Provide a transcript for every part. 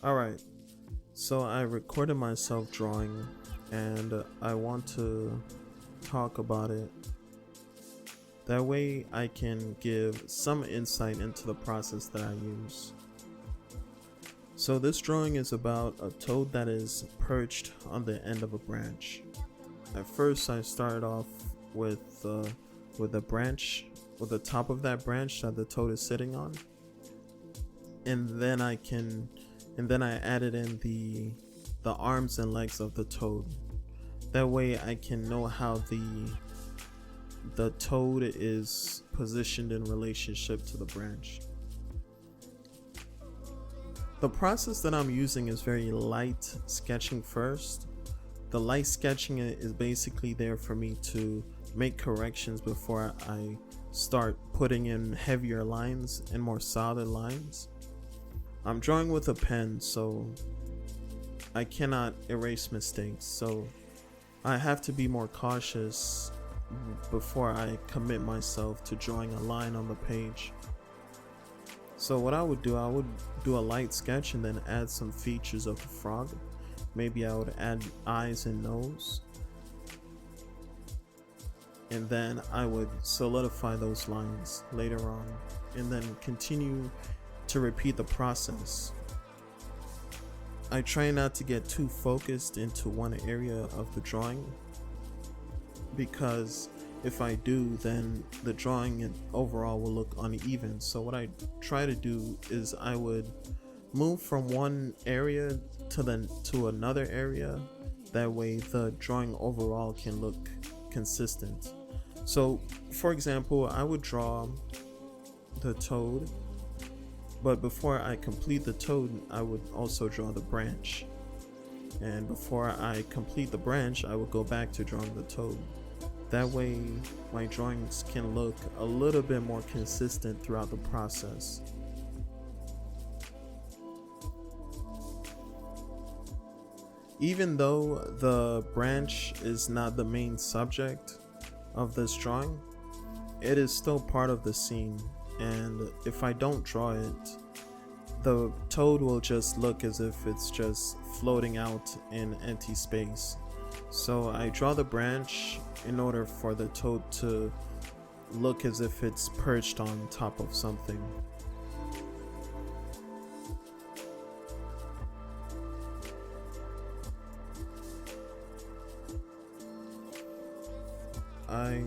Alright, so I recorded myself drawing and I want to talk about it. That way I can give some insight into the process that I use. So this drawing is about a toad that is perched on the end of a branch. At first I started off with a branch, with the top of that branch that the toad is sitting on. And then I added in the arms and legs of the toad. That way I can know how the toad is positioned in relationship to the branch. The process that I'm using is very light sketching first. The light sketching is basically there for me to make corrections before I start putting in heavier lines and more solid lines. I'm drawing with a pen, so I cannot erase mistakes, so I have to be more cautious before I commit myself to drawing a line on the page. So what I would do a light sketch and then add some features of the frog. Maybe I would add eyes and nose. And then I would solidify those lines later on and then continue to repeat the process. I try not to get too focused into one area of the drawing, because if I do, then the drawing overall will look uneven. So what I try to do is I would move from one area to another area. That way the drawing overall can look consistent. So for example, I would draw the toad, but before I complete the toad, I would also draw the branch. And before I complete the branch, I would go back to drawing the toad. That way, my drawings can look a little bit more consistent throughout the process. Even though the branch is not the main subject of this drawing, it is still part of the scene. And if I don't draw it, the toad will just look as if it's just floating out in empty space. So I draw the branch in order for the toad to look as if it's perched on top of something. I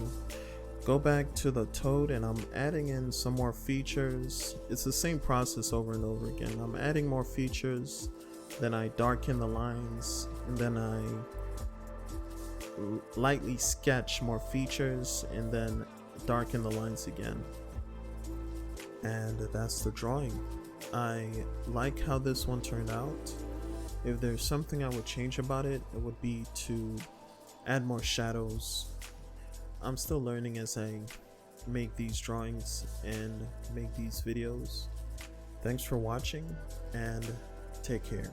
go back to the toad and I'm adding in some more features. It's the same process over and over again. I'm adding more features, then I darken the lines, and then I lightly sketch more features and then darken the lines again. And that's the drawing. I like how this one turned out. If there's something I would change about it, it would be to add more shadows. I'm still learning as I make these drawings and make these videos. Thanks for watching and take care.